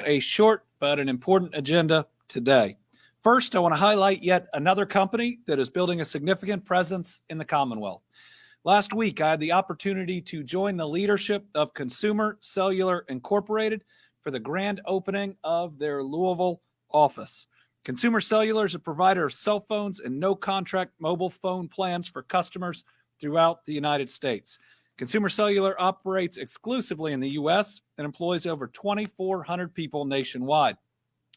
got a short but an important agenda today. First, I want to highlight yet another company that is building a significant presence in the Commonwealth. Last week, I had the opportunity to join the leadership of Consumer Cellular Incorporated for the grand opening of their Louisville office. Consumer Cellular is a provider of cell phones and no-contract mobile phone plans for customers throughout the United States. Consumer Cellular operates exclusively in the U.S. and employs over 2,400 people nationwide.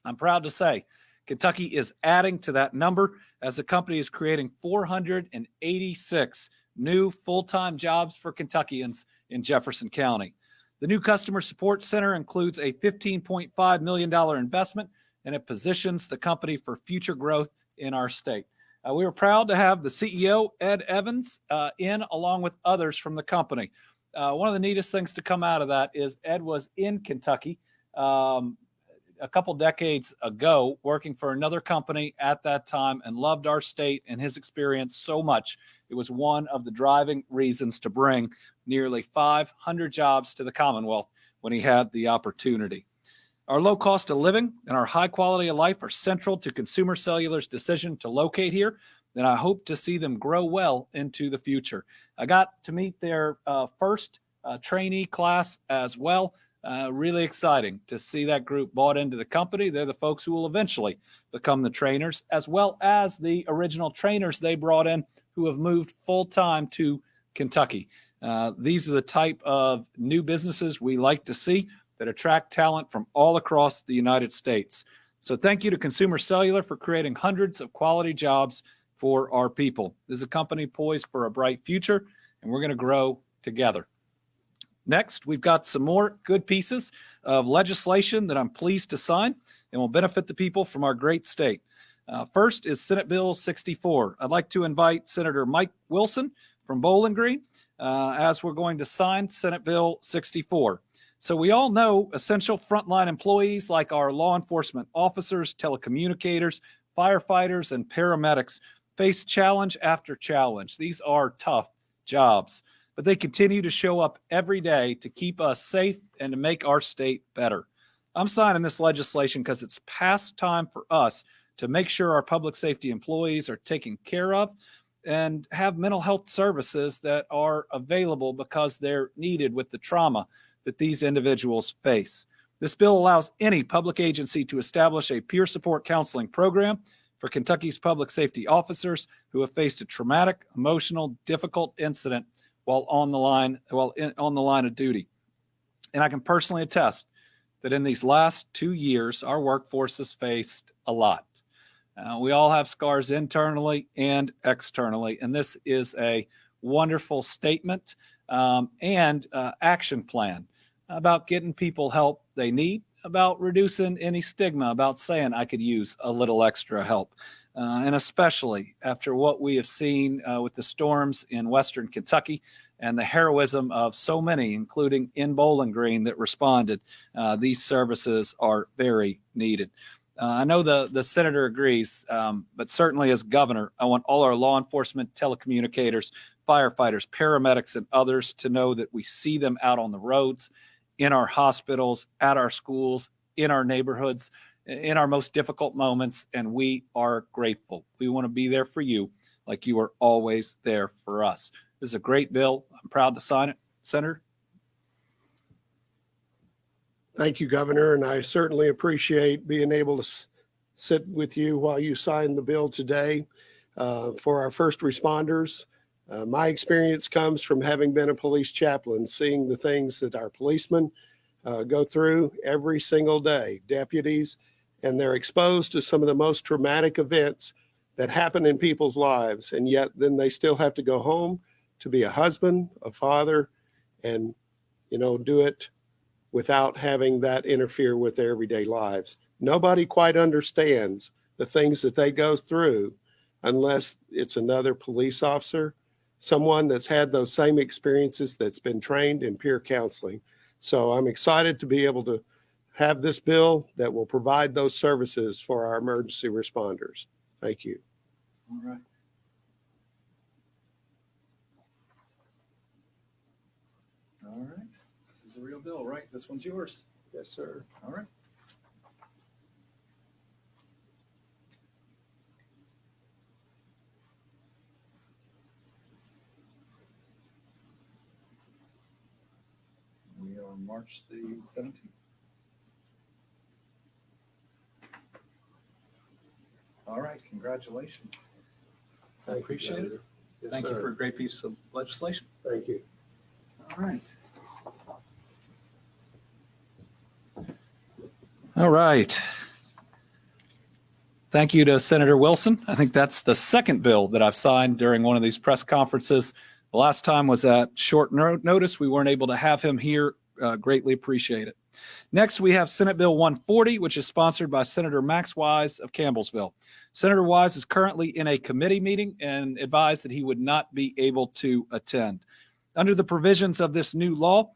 I'm proud to say Kentucky is adding to that number as the company is creating 486 new full-time jobs for Kentuckians in Jefferson County. The new customer support center includes a $15.5 million investment, and it positions the company for future growth in our state. We were proud to have the CEO, Ed Evans, in along with others from the company. One of the neatest things to come out of that is Ed was in Kentucky a couple decades ago working for another company at that time and loved our state and his experience so much. It was one of the driving reasons to bring nearly 500 jobs to the Commonwealth when he had the opportunity. Our low cost of living and our high quality of life are central to Consumer Cellular's decision to locate here, and I hope to see them grow well into the future. I got to meet their first trainee class as well. Really exciting to see that group bought into the company. They're the folks who will eventually become the trainers, as well as the original trainers they brought in who have moved full-time to Kentucky. These are the type of new businesses we like to see that attract talent from all across the United States. So thank you to Consumer Cellular for creating hundreds of quality jobs for our people. This is a company poised for a bright future, and we're going to grow together. Next, we've got some more good pieces of legislation that I'm pleased to sign and will benefit the people from our great state. First is Senate Bill 64. I'd like to invite Senator Mike Wilson from Bowling Green as we're going to sign Senate Bill 64. So we all know essential frontline employees like our law enforcement officers, telecommunicators, firefighters, and paramedics face challenge after challenge. These are tough jobs, but they continue to show up every day to keep us safe and to make our state better. I'm signing this legislation because it's past time for us to make sure our public safety employees are taken care of and have mental health services that are available because they're needed with the trauma that these individuals face. This bill allows any public agency to establish a peer support counseling program for Kentucky's public safety officers who have faced a traumatic, emotional, difficult incident while on the line of duty. And I can personally attest that in these last 2 years, our workforce has faced a lot. We all have scars internally and externally, and this is a wonderful statement and action plan about getting people help they need, about reducing any stigma about saying I could use a little extra help. And especially after what we have seen with the storms in Western Kentucky and the heroism of so many, including in Bowling Green, that responded, these services are very needed. I know the senator agrees, but certainly as governor, I want all our law enforcement, telecommunicators, firefighters, paramedics, and others to know that we see them out on the roads, in our hospitals, at our schools, in our neighborhoods, in our most difficult moments, and we are grateful. We want to be there for you like you are always there for us. This is a great bill. I'm proud to sign it. Senator? Thank you, Governor, and I certainly appreciate being able to sit with you while you sign the bill today. For our first responders, my experience comes from having been a police chaplain, seeing the things that our policemen go through every single day, deputies, and they're exposed to some of the most traumatic events that happen in people's lives, and yet then they still have to go home to be a husband, a father, and do it without having that interfere with their everyday lives. Nobody quite understands the things that they go through unless it's another police officer, someone that's had those same experiences, that's been trained in peer counseling. So I'm excited to be able to have this bill that will provide those services for our emergency responders. Thank you. All right. All right. This is a real bill, right? This one's yours. Yes, sir. All right. on March the 17th. All right, congratulations. I appreciate it. Yes, Thank you sir. for a great piece of legislation. Thank you. All right. All right. Thank you to Senator Wilson. I think that's the second bill that I've signed during one of these press conferences. The last time was at short notice. We weren't able to have him here. Greatly appreciate it. Next, we have Senate Bill 140, which is sponsored by Senator Max Wise of Campbellsville. Senator Wise is currently in a committee meeting and advised that he would not be able to attend. Under the provisions of this new law,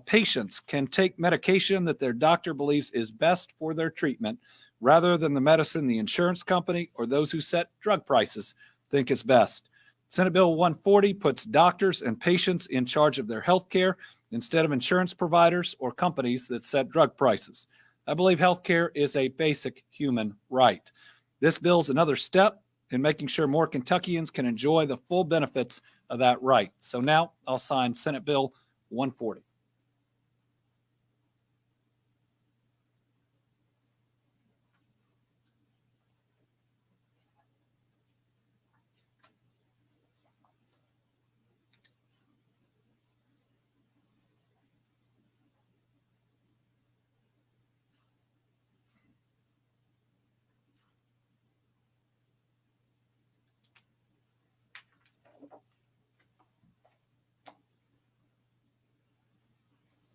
patients can take medication that their doctor believes is best for their treatment rather than the medicine the insurance company or those who set drug prices think is best. Senate Bill 140 puts doctors and patients in charge of their health care instead of insurance providers or companies that set drug prices. I believe health care is a basic human right. This bill is another step in making sure more Kentuckians can enjoy the full benefits of that right. So now I'll sign Senate Bill 140.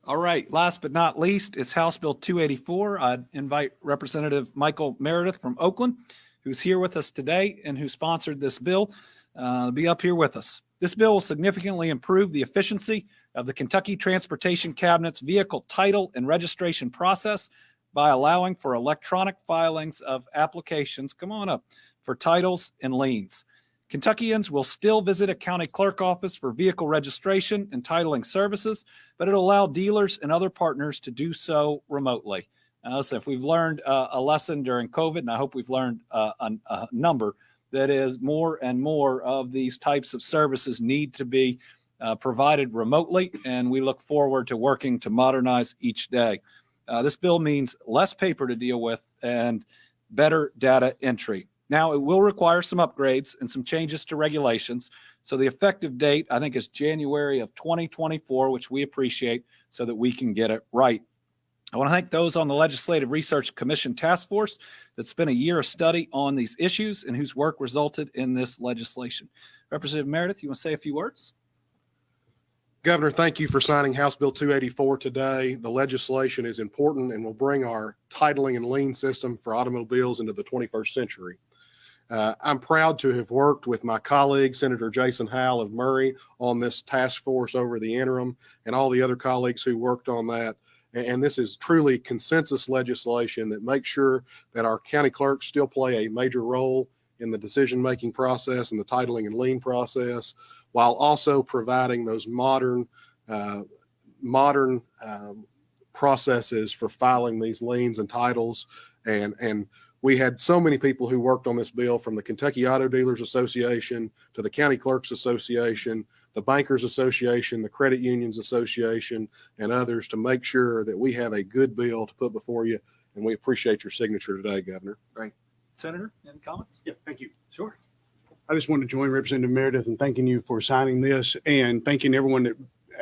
All right, last but not least is House Bill 284. I'd invite Representative Michael Meredith from Oakland, who's here with us today and who sponsored this bill, to be up here with us. This bill will significantly improve the efficiency of the Kentucky Transportation Cabinet's vehicle title and registration process by allowing for electronic filings of applications, come on up, for titles and liens. Kentuckians will still visit a county clerk office for vehicle registration and titling services, but it'll allow dealers and other partners to do so remotely. Now, listen, if we've learned a lesson during COVID, and I hope we've learned a number, that is more and more of these types of services need to be provided remotely, and we look forward to working to modernize each day. This bill means less paper to deal with and better data entry. Now, it will require some upgrades and some changes to regulations. So the effective date, I think, is January of 2024, which we appreciate so that we can get it right. I want to thank those on the Legislative Research Commission Task Force that spent a year of study on these issues and whose work resulted in this legislation. Representative Meredith, you want to say a few words? Governor, thank you for signing House Bill 284 today. The legislation is important and will bring our titling and lien system for automobiles into the 21st century. I'm proud to have worked with my colleague, Senator Jason Howell of Murray, on this task force over the interim, and all the other colleagues who worked on that. And this is truly consensus legislation that makes sure that our county clerks still play a major role in the decision-making process and the titling and lien process, while also providing those modern processes for filing these liens and titles. And we had so many people who worked on this bill, from the Kentucky Auto Dealers Association to the County Clerks Association, the Bankers Association, the Credit Unions Association, and others, to make sure that we have a good bill to put before you. And we appreciate your signature today, Governor. Great. Senator, any comments? Yeah, thank you. Sure. I just want to join Representative Meredith in thanking you for signing this, and thanking everyone that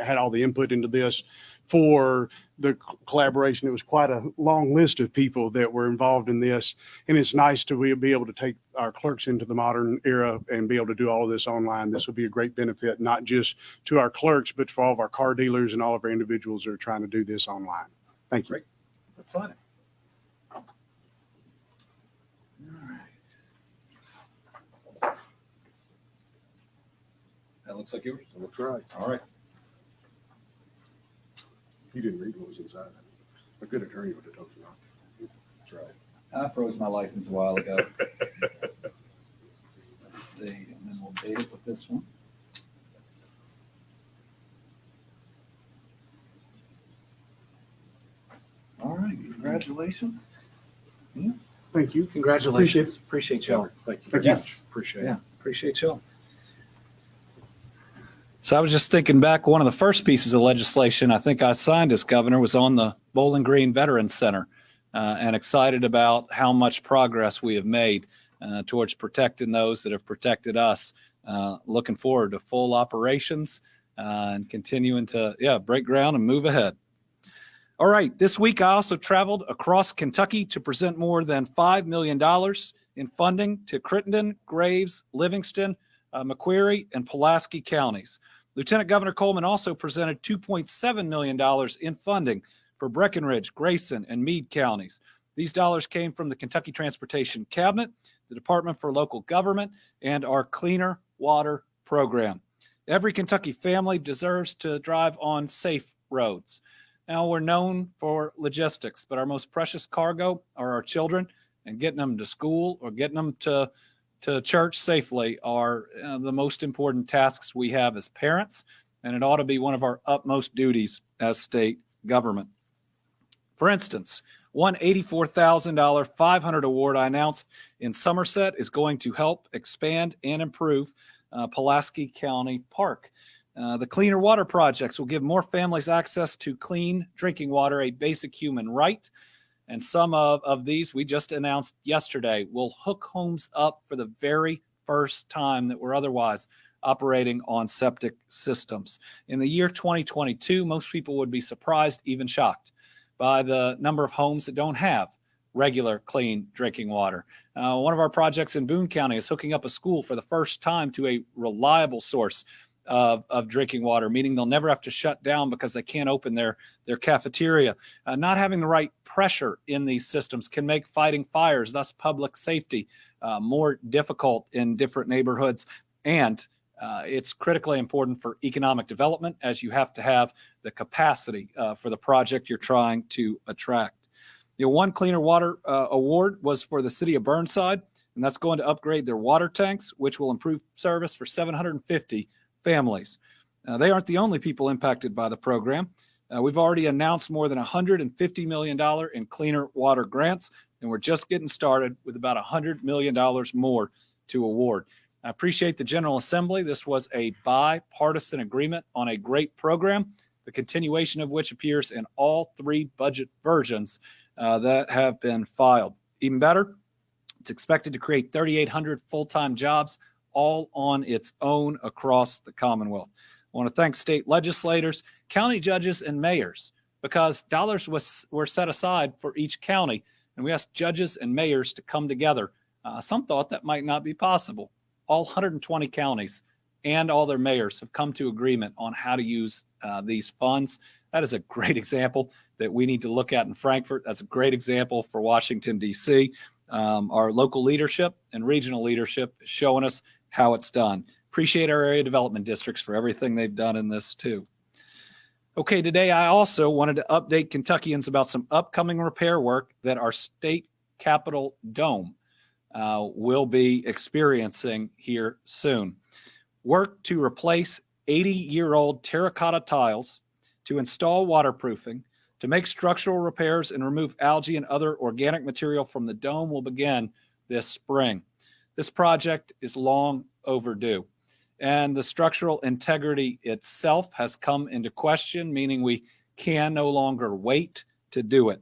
had all the input into this for the collaboration. It was quite a long list of people that were involved in this, and it's nice to be able to take our clerks into the modern era and be able to do all of this online. This will be a great benefit, not just to our clerks, but for all of our car dealers and all of our individuals that are trying to do this online. Thank you. Great. Let's sign it. That looks like yours. That's right. All right. You didn't read what was inside. A good attorney would have told you not. That's right. I froze my license a while ago. Let's see, and then we'll date it with this one. All right, congratulations. Yeah. Thank you. Congratulations. Appreciate y'all. Thank you. Yes. Appreciate Yeah, it. appreciate y'all. So I was just thinking back, one of the first pieces of legislation I think I signed as governor was on the Bowling Green Veterans Center, and excited about how much progress we have made towards protecting those that have protected us. Looking forward to full operations and continuing to break ground and move ahead. All right, this week I also traveled across Kentucky to present more than $5 million in funding to Crittenden, Graves, Livingston, McQuarrie, and Pulaski counties. Lieutenant Governor Coleman also presented $2.7 million in funding for Breckinridge, Grayson, and Meade counties. These dollars came from the Kentucky Transportation Cabinet, the Department for Local Government, and our Cleaner Water program. Every Kentucky family deserves to drive on safe roads. Now, we're known for logistics, but our most precious cargo are our children, and getting them to school or getting them to church safely are the most important tasks we have as parents, and it ought to be one of our utmost duties as state government. For instance, one $84,000 500 award I announced in Somerset is going to help expand and improve Pulaski County Park. The Cleaner Water projects will give more families access to clean drinking water, a basic human right. And some of these we just announced yesterday will hook homes up for the very first time that were otherwise operating on septic systems. In the year 2022, most people would be surprised, even shocked, by the number of homes that don't have regular clean drinking water. One of our projects in Boone County is hooking up a school for the first time to a reliable source of drinking water, meaning they'll never have to shut down because they can't open their cafeteria. Not having the right pressure in these systems can make fighting fires, thus public safety, more difficult in different neighborhoods. And it's critically important for economic development, as you have to have the capacity for the project you're trying to attract. One Cleaner Water award was for the city of Burnside, and that's going to upgrade their water tanks, which will improve service for 750 families. They aren't the only people impacted by the program. We've already announced more than $150 million in cleaner water grants, and we're just getting started with about $100 million more to award. I appreciate the General Assembly. This was a bipartisan agreement on a great program, the continuation of which appears in all three budget versions that have been filed. Even better, it's expected to create 3,800 full-time jobs all on its own across the Commonwealth. I want to thank state legislators, county judges, and mayors, because dollars were set aside for each county, and we asked judges and mayors to come together. Some thought that might not be possible. All 120 counties and all their mayors have come to agreement on how to use these funds. That is a great example that we need to look at in Frankfort. That's a great example for Washington, D.C. Our local leadership and regional leadership is showing us how it's done. Appreciate our area development districts for everything they've done in this too. Okay, today I also wanted to update Kentuckians about some upcoming repair work that our state capitol dome will be experiencing here soon. Work to replace 80-year-old terracotta tiles, to install waterproofing, to make structural repairs and remove algae and other organic material from the dome will begin this spring. This project is long overdue, and the structural integrity itself has come into question, meaning we can no longer wait to do it.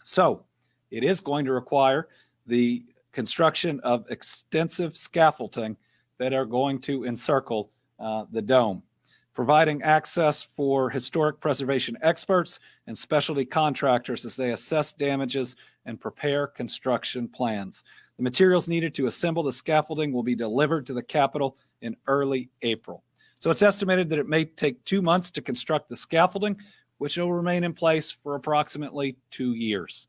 So it is going to require the construction of extensive scaffolding that are going to encircle the dome, providing access for historic preservation experts and specialty contractors as they assess damages and prepare construction plans. The materials needed to assemble the scaffolding will be delivered to the Capitol in early April. So it's estimated that it may take 2 months to construct the scaffolding, which will remain in place for approximately 2 years.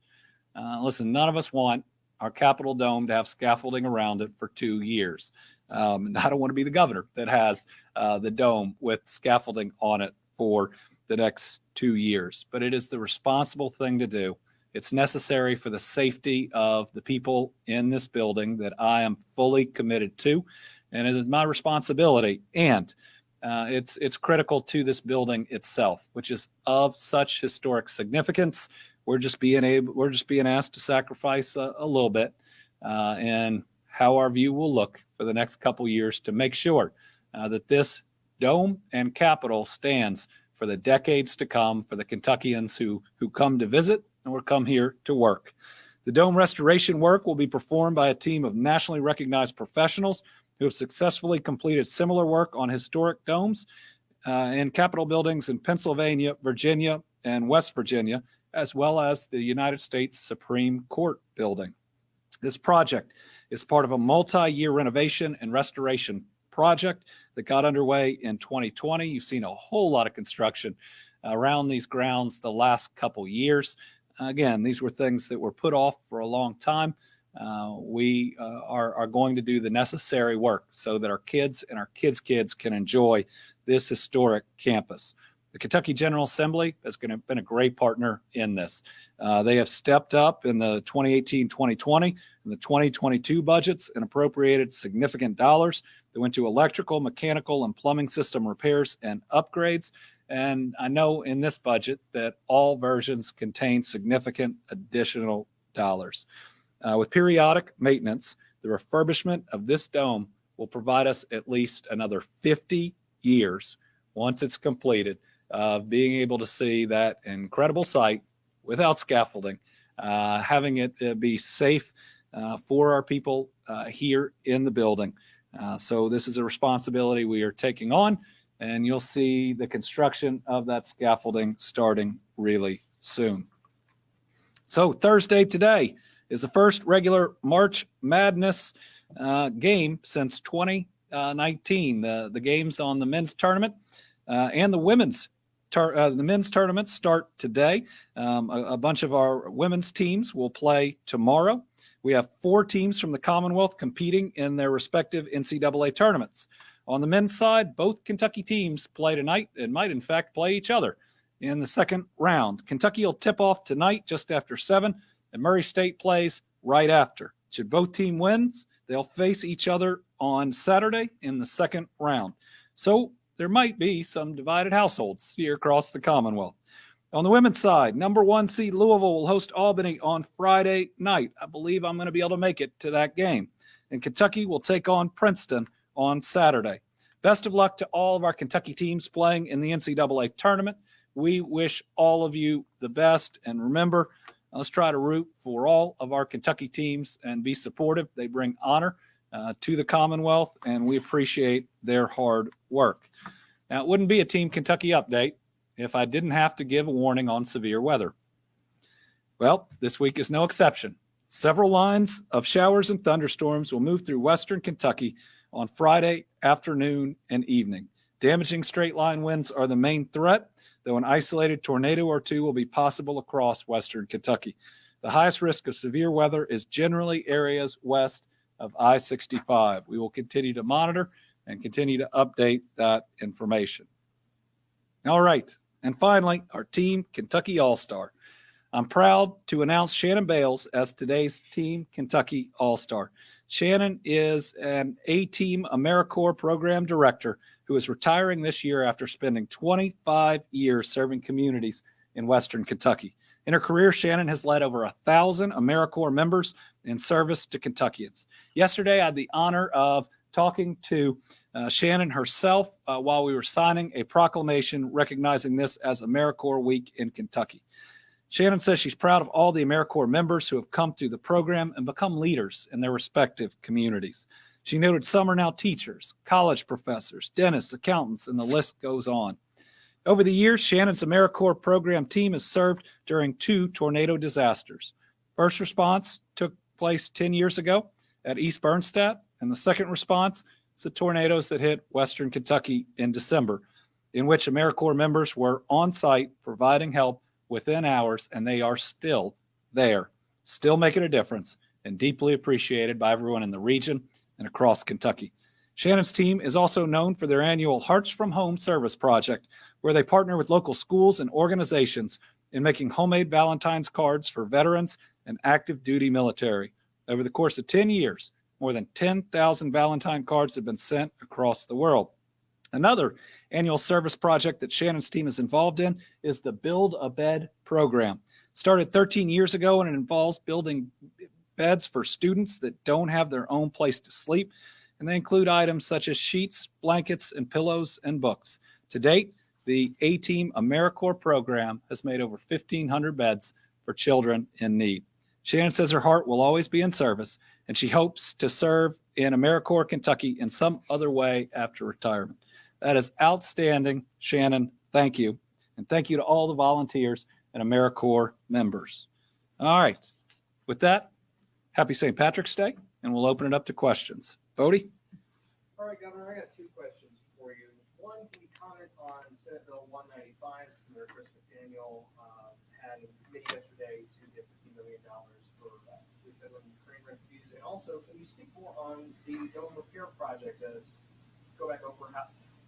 Listen, none of us want our Capitol dome to have scaffolding around it for 2 years. And I don't want to be the governor that has the dome with scaffolding on it for the next 2 years. But it is the responsible thing to do. It's necessary for the safety of the people in this building that I am fully committed to, and it is my responsibility. And it's critical to this building itself, which is of such historic significance. We're just being asked to sacrifice a little bit and how our view will look for the next couple years to make sure that this dome and Capitol stands for the decades to come for the Kentuckians who come to visit or come here to work. The dome restoration work will be performed by a team of nationally recognized professionals who have successfully completed similar work on historic domes in Capitol buildings in Pennsylvania, Virginia, and West Virginia, as well as the United States Supreme Court building. This project is part of a multi-year renovation and restoration project that got underway in 2020. You've seen a whole lot of construction around these grounds the last couple years. Again, these were things that were put off for a long time. We are going to do the necessary work so that our kids and our kids' kids can enjoy this historic campus. The Kentucky General Assembly has been a great partner in this. They have stepped up in the 2018-2020 and the 2022 budgets and appropriated significant dollars that went to electrical, mechanical, and plumbing system repairs and upgrades. And I know in this budget that all versions contain significant additional dollars. With periodic maintenance, the refurbishment of this dome will provide us at least another 50 years once it's completed of being able to see that incredible site without scaffolding, having it be safe for our people here in the building. So this is a responsibility we are taking on, and you'll see the construction of that scaffolding starting really soon. So Thursday today is the first regular March Madness game since 2019. The games on the men's tournament and the women's the men's tournament start today. A bunch of our women's teams will play tomorrow. We have 4 teams from the Commonwealth competing in their respective NCAA tournaments. On the men's side, both Kentucky teams play tonight and might, in fact, play each other in the second round. Kentucky will tip off tonight just after 7, and Murray State plays right after. Should both teams win, they'll face each other on Saturday in the second round. So there might be some divided households here across the Commonwealth. On the women's side, number 1 seed Louisville will host Albany on Friday night. I believe I'm going to be able to make it to that game. And Kentucky will take on Princeton on Saturday. Best of luck to all of our Kentucky teams playing in the NCAA tournament. We wish all of you the best. And remember, let's try to root for all of our Kentucky teams and be supportive. They bring honor to the Commonwealth, and we appreciate their hard work. Now, it wouldn't be a Team Kentucky update if I didn't have to give a warning on severe weather. Well, this week is no exception. Several lines of showers and thunderstorms will move through western Kentucky on Friday afternoon and evening. Damaging straight-line winds are the main threat, though an isolated tornado or two will be possible across western Kentucky. The highest risk of severe weather is generally areas west of I-65. We will continue to monitor and continue to update that information. All right, and finally, our Team Kentucky All-Star. I'm proud to announce Shannon Bales as today's Team Kentucky All-Star. Shannon is an A-Team AmeriCorps program director who is retiring this year after spending 25 years serving communities in western Kentucky. In her career, Shannon has led over 1,000 AmeriCorps members in service to Kentuckians. Yesterday, I had the honor of talking to Shannon herself while we were signing a proclamation recognizing this as AmeriCorps Week in Kentucky. Shannon says she's proud of all the AmeriCorps members who have come through the program and become leaders in their respective communities. She noted some are now teachers, college professors, dentists, accountants, and the list goes on. Over the years, Shannon's AmeriCorps program team has served during 2 tornado disasters. First response took place 10 years ago at East Bernstadt, and the second response is the tornadoes that hit western Kentucky in December, in which AmeriCorps members were on site providing help within hours, and they are still there, still making a difference, and deeply appreciated by everyone in the region and across Kentucky. Shannon's team is also known for their annual Hearts from Home service project, where they partner with local schools and organizations in making homemade Valentine's cards for veterans and active duty military. Over the course of 10 years, more than 10,000 Valentine cards have been sent across the world. Another annual service project that Shannon's team is involved in is the Build a Bed program. Started 13 years ago, and it involves building beds for students that don't have their own place to sleep. and they include items such as sheets, blankets, and pillows and books. To date, the A-Team AmeriCorps program has made over 1,500 beds for children in need. Shannon says her heart will always be in service, and she hopes to serve in AmeriCorps, Kentucky in some other way after retirement. That is outstanding, Shannon. Thank you. And thank you to all the volunteers and AmeriCorps members. All right. With that, happy St. Patrick's Day, and we'll open it up to questions. Bodie? All right, Governor, I got two questions for you. One, can you comment on Senate Bill 195? Senator Chris McDaniel had a committee yesterday to get $50 million for federal Ukraine refugees. And also, can you speak more on the dome repair project? Go back over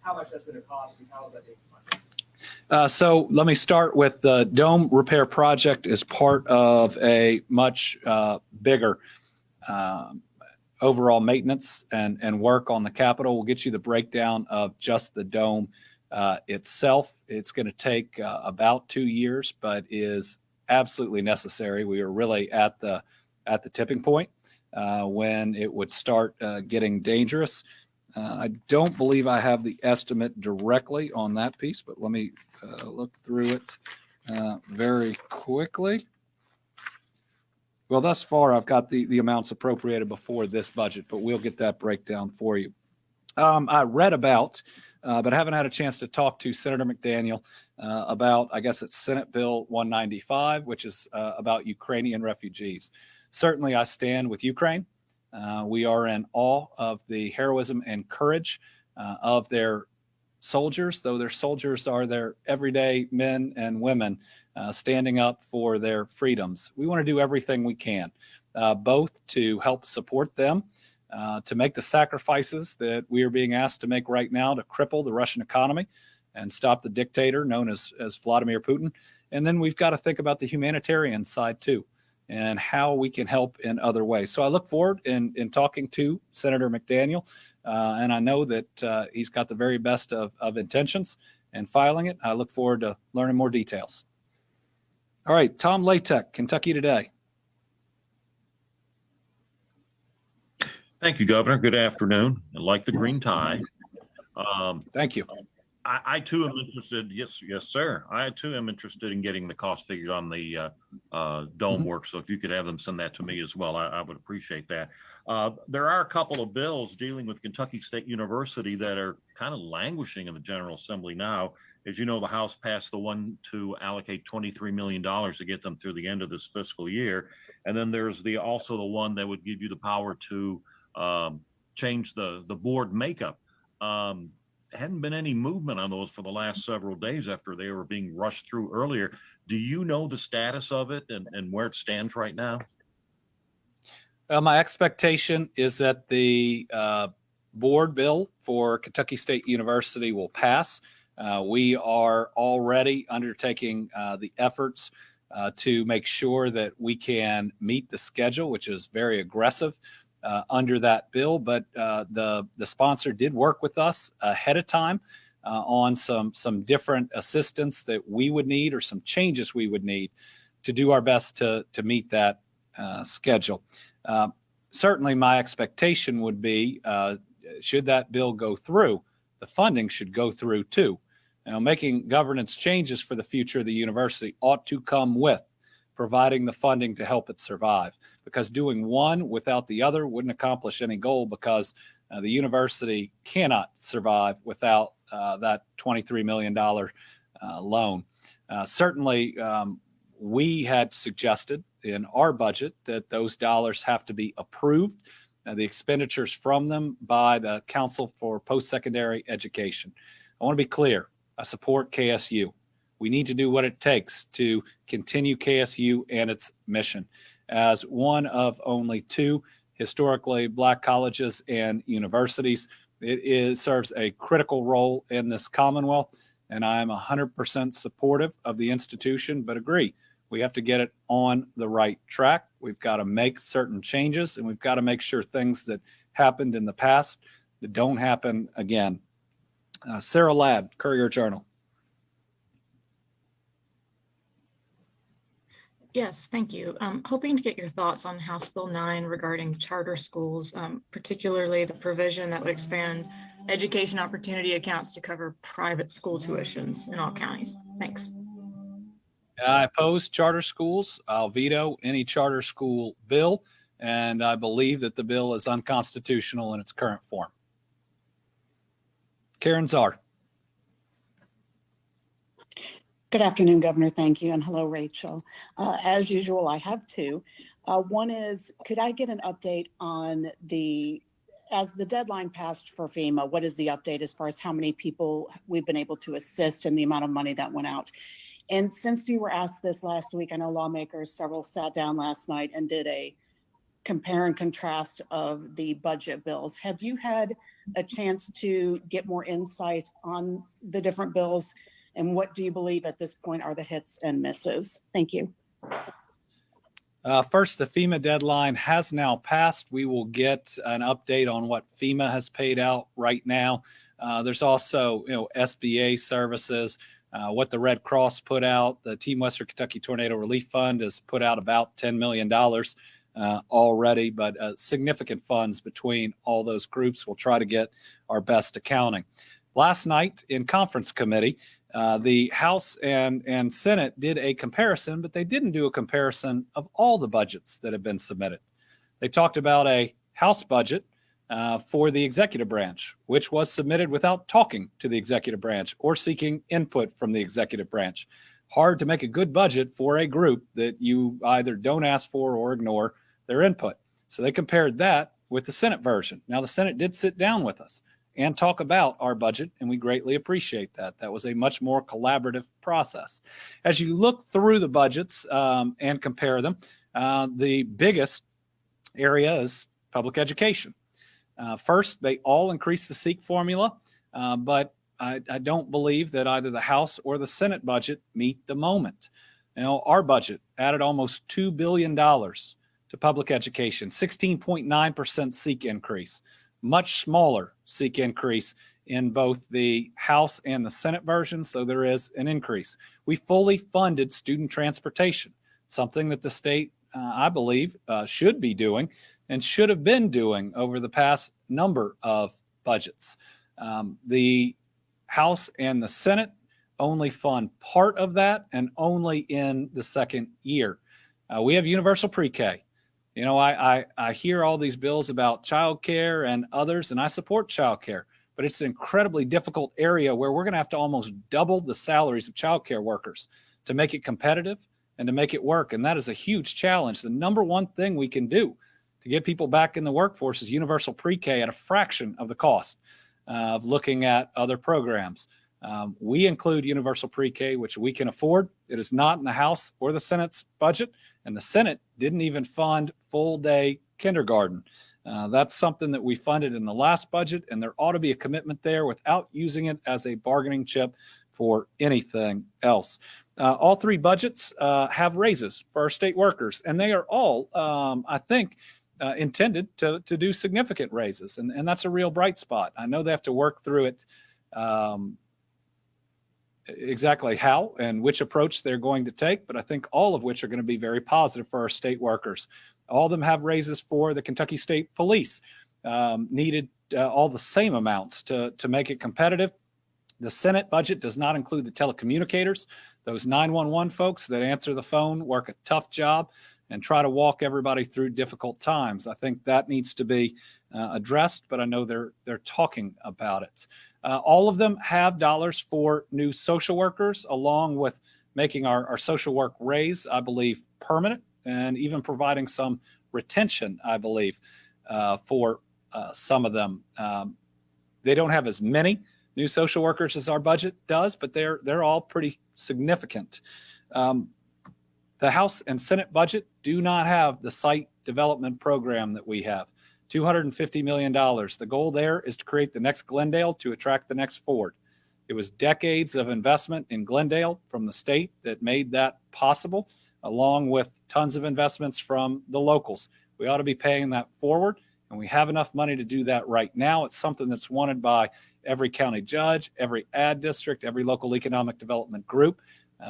how much that's going to cost and how is that being funded? So let me start with the dome repair project as part of a much bigger overall maintenance and work on the Capitol. We'll get you the breakdown of just the dome itself. It's going to take about 2 years, but is absolutely necessary. We are really at the tipping point when it would start getting dangerous. I don't believe I have the estimate directly on that piece, but let me look through it very quickly. Well, thus far, I've got the amounts appropriated before this budget, but we'll get that breakdown for you. I read about, but haven't had a chance to talk to Senator McDaniel about, I guess it's Senate Bill 195, which is about Ukrainian refugees. Certainly, I stand with Ukraine. We are in awe of the heroism and courage of their soldiers, though their soldiers are their everyday men and women standing up for their freedoms. We want to do everything we can, both to help support them, to make the sacrifices that we are being asked to make right now to cripple the Russian economy and stop the dictator known as Vladimir Putin. And then we've got to think about the humanitarian side too, and how we can help in other ways. So I look forward in talking to Senator McDaniel, and I know that he's got the very best of intentions in filing it. I look forward to learning more details. All right, Tom Latek, Kentucky Today. Thank you, Governor. Good afternoon. I like the green tie. Thank you. I too am interested. Yes, sir. I too am interested in getting the cost figured on the dome work. So if you could have them send that to me as well, I would appreciate that. There are a couple of bills dealing with Kentucky State University that are kind of languishing in the General Assembly now. As you know, the House passed the one to allocate $23 million to get them through the end of this fiscal year. And then there's also the one that would give you the power to change the board makeup. Hadn't been any movement on those for the last several days after they were being rushed through earlier. Do you know the status of it and where it stands right now? My expectation is that the board bill for Kentucky State University will pass. We are already undertaking the efforts to make sure that we can meet the schedule, which is very aggressive under that bill. But the sponsor did work with us ahead of time on some different assistance that we would need or some changes we would need to do our best to meet that schedule. Certainly my expectation would be, should that bill go through, the funding should go through too. Now, making governance changes for the future of the university ought to come with providing the funding to help it survive, because doing one without the other wouldn't accomplish any goal, because the university cannot survive without that $23 million loan. Certainly, we had suggested in our budget that those dollars have to be approved, the expenditures from them, by the Council for Post-Secondary Education. I want to be clear. I support KSU. We need to do what it takes to continue KSU and its mission. As one of only two historically Black colleges and universities, it serves a critical role in this Commonwealth, and I'm 100% supportive of the institution, but agree, we have to get it on the right track. We've got to make certain changes, and we've got to make sure things that happened in the past that don't happen again. Sarah Ladd, Courier Journal. Yes, thank you. Hoping to get your thoughts on House Bill 9 regarding charter schools, particularly the provision that would expand education opportunity accounts to cover private school tuitions in all counties. Thanks. I oppose charter schools. I'll veto any charter school bill, and I believe that the bill is unconstitutional in its current form. Karen Czar. Good afternoon, Governor. Thank you. And hello, Rachel. As usual, I have two. One is, could I get an update on as the deadline passed for FEMA, what is the update as far as how many people we've been able to assist and the amount of money that went out? And since you were asked this last week, I know lawmakers, several sat down last night and did a compare and contrast of the budget bills. Have you had a chance to get more insight on the different bills? And what do you believe at this point are the hits and misses? Thank you. First, the FEMA deadline has now passed. We will get an update on what FEMA has paid out right now. There's also, SBA services, what the Red Cross put out. The Team Western Kentucky Tornado Relief Fund has put out about $10 million already, but significant funds between all those groups. We'll try to get our best accounting. Last night in conference committee, the House and Senate did a comparison, but they didn't do a comparison of all the budgets that have been submitted. They talked about a House budget for the executive branch, which was submitted without talking to the executive branch or seeking input from the executive branch. Hard to make a good budget for a group that you either don't ask for or ignore their input. So they compared that with the Senate version. Now, the Senate did sit down with us and talk about our budget, and we greatly appreciate that. That was a much more collaborative process. As you look through the budgets and compare them, the biggest area is public education. First, they all increased the SEEK formula, but I don't believe that either the House or the Senate budget meet the moment. Our budget added almost $2 billion to public education, 16.9% SEEK increase. Much smaller SEEK increase in both the House and the Senate version, so there is an increase. We fully funded student transportation, something that the state, I believe, should be doing and should have been doing over the past number of budgets. The House and the Senate only fund part of that and only in the second year. We have universal pre-K. I hear all these bills about childcare and others, and I support childcare, but it's an incredibly difficult area where we're going to have to almost double the salaries of childcare workers to make it competitive and to make it work. And that is a huge challenge. The number one thing we can do to get people back in the workforce is universal pre-K at a fraction of the cost of looking at other programs. We include universal pre-K, which we can afford. It is not in the House or the Senate's budget, and the Senate didn't even fund full-day kindergarten. That's something that we funded in the last budget, and there ought to be a commitment there without using it as a bargaining chip for anything else. All three budgets have raises for our state workers, and they are all, I think, intended to do significant raises, and that's a real bright spot. I know they have to work through it exactly how and which approach they're going to take, but I think all of which are going to be very positive for our state workers. All of them have raises for the Kentucky State Police, needed all the same amounts to make it competitive. The Senate budget does not include the telecommunicators, those 911 folks that answer the phone, work a tough job, and try to walk everybody through difficult times. I think that needs to be addressed, but I know they're talking about it. All of them have dollars for new social workers, along with making our social work raise, I believe, permanent, and even providing some retention, I believe, for some of them. They don't have as many new social workers as our budget does, but they're all pretty significant. The House and Senate budget do not have the site development program that we have. $250 million. The goal there is to create the next Glendale to attract the next Ford. It was decades of investment in Glendale from the state that made that possible, along with tons of investments from the locals. We ought to be paying that forward, and we have enough money to do that right now. It's something that's wanted by every county judge, every ad district, every local economic development group.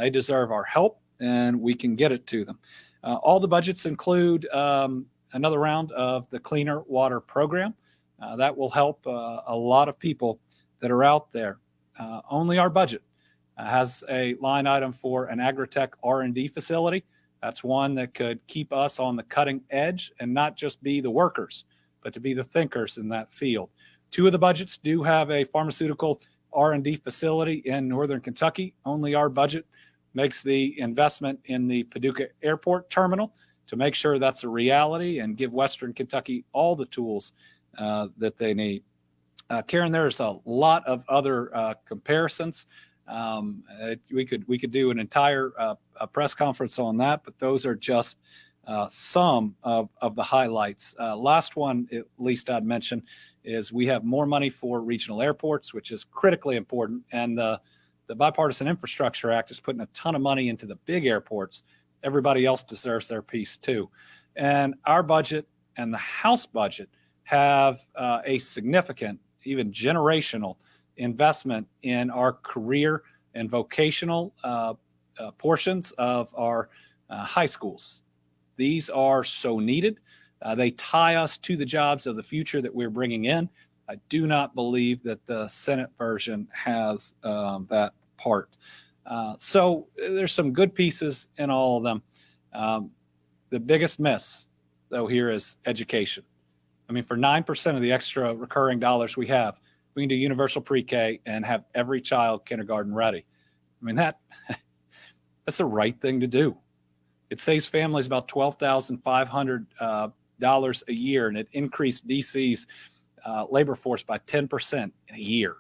They deserve our help and we can get it to them. All the budgets include another round of the Cleaner Water Program. That will help a lot of people that are out there. Only our budget has a line item for an agri-tech R&D facility. That's one that could keep us on the cutting edge and not just be the workers, but to be the thinkers in that field. Two of the budgets do have a pharmaceutical R&D facility in Northern Kentucky. Only our budget makes the investment in the Paducah Airport terminal to make sure that's a reality and give Western Kentucky all the tools that they need. Karen, there's a lot of other comparisons. We could do an entire a press conference on that, but those are just some of the highlights. Last one, at least I'd mention, is we have more money for regional airports, which is critically important. And the Bipartisan Infrastructure Act is putting a ton of money into the big airports. Everybody else deserves their piece too. And our budget and the House budget have a significant, even generational investment in our career and vocational portions of our high schools. These are so needed. They tie us to the jobs of the future that we're bringing in. I do not believe that the Senate version has that part. So there's some good pieces in all of them. The biggest miss, though, here is education. I mean, for 9% of the extra recurring dollars we have, we can do universal pre-K and have every child kindergarten ready. I mean, that's the right thing to do. It saves families about $12,500 a year, and it increased DC's labor force by 10% in a year.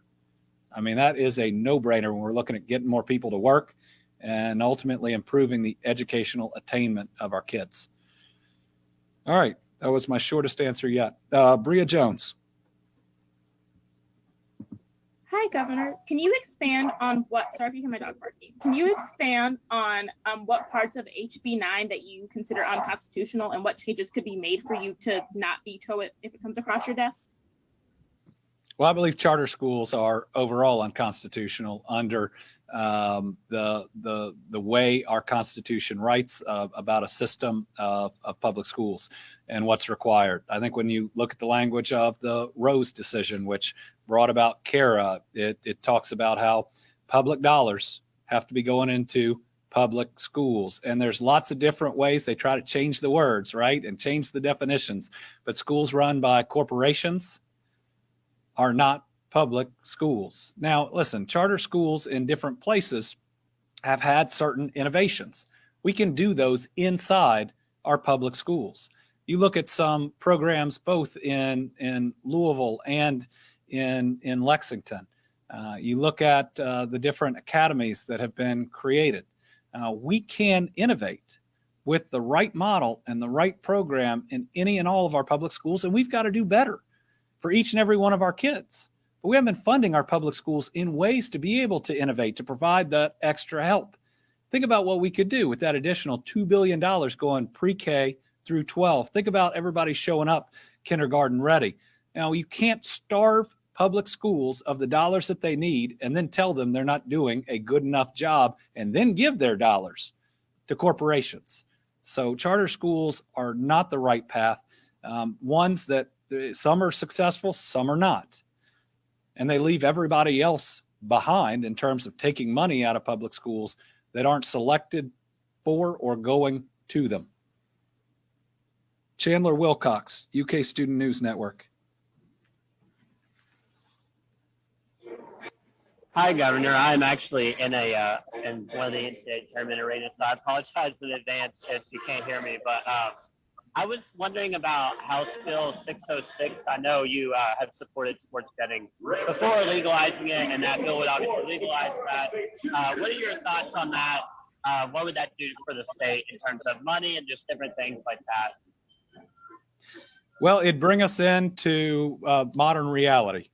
I mean, that is a no-brainer when we're looking at getting more people to work and ultimately improving the educational attainment of our kids. All right. That was my shortest answer yet. Bria Jones. Hi, Governor. Can you expand on sorry if you hear my dog barking. Can you expand on what parts of HB 9 that you consider unconstitutional and what changes could be made for you to not veto it if it comes across your desk? Well, I believe charter schools are overall unconstitutional under the way our Constitution writes about a system of public schools and what's required. I think when you look at the language of the Rose decision, which brought about CARA, it talks about how public dollars have to be going into public schools. And there's lots of different ways they try to change the words, right, and change the definitions. But schools run by corporations are not public schools. Now, listen, charter schools in different places have had certain innovations. We can do those inside our public schools. You look at some programs both in Louisville and in Lexington. You look at the different academies that have been created. We can innovate with the right model and the right program in any and all of our public schools, and we've got to do better for each and every one of our kids. But we haven't been funding our public schools in ways to be able to innovate, to provide that extra help. Think about what we could do with that additional $2 billion going pre-K through 12. Think about everybody showing up kindergarten ready. Now, you can't starve public schools of the dollars that they need and then tell them they're not doing a good enough job and then give their dollars to corporations. So charter schools are not the right path. Ones that some are successful, some are not. And they leave everybody else behind in terms of taking money out of public schools that aren't selected for or going to them. Chandler Wilcox, UK Student News Network. Hi, Governor. I'm actually in one of the in-state tournament arenas, so I apologize in advance if you can't hear me. But I was wondering about House Bill 606. I know you have supported sports betting before legalizing it, and that bill would obviously legalize that. What are your thoughts on that? What would that do for the state in terms of money and just different things like that? Well, it'd bring us into modern reality.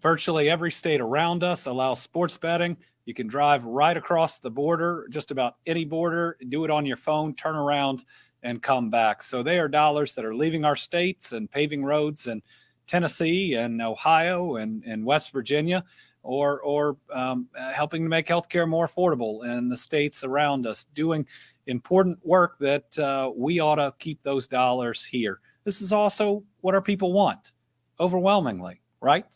Virtually every state around us allows sports betting. You can drive right across the border, just about any border, do it on your phone, turn around and come back. So they are dollars that are leaving our states and paving roads in Tennessee and Ohio and West Virginia. or helping to make healthcare more affordable in the states around us, doing important work that we ought to keep those dollars here. This is also what our people want, overwhelmingly, right?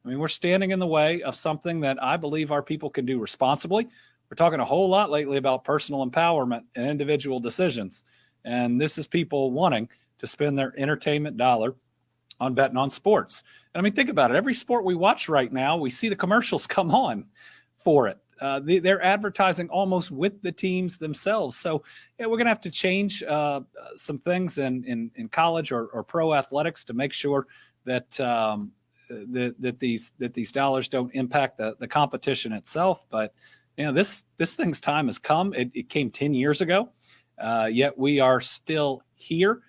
I mean, we're standing in the way of something that I believe our people can do responsibly. We're talking a whole lot lately about personal empowerment and individual decisions. And this is people wanting to spend their entertainment dollar on betting on sports. And I mean, think about it. Every sport we watch right now, we see the commercials come on for it. They're advertising almost with the teams themselves. So yeah, we're going to have to change some things in college or pro athletics to make sure that that these dollars don't impact the competition itself. But you know, this thing's time has come. It came 10 years ago, yet we are still here.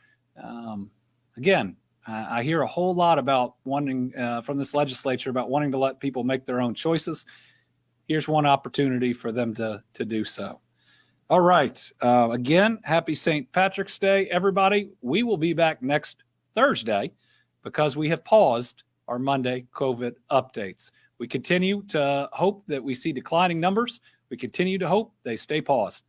Again, I hear a whole lot about wanting from this legislature about wanting to let people make their own choices. Here's one opportunity for them to do so. All right. Again, happy St. Patrick's Day, everybody. We will be back next Thursday because we have paused our Monday COVID updates. We continue to hope that we see declining numbers. We continue to hope they stay paused.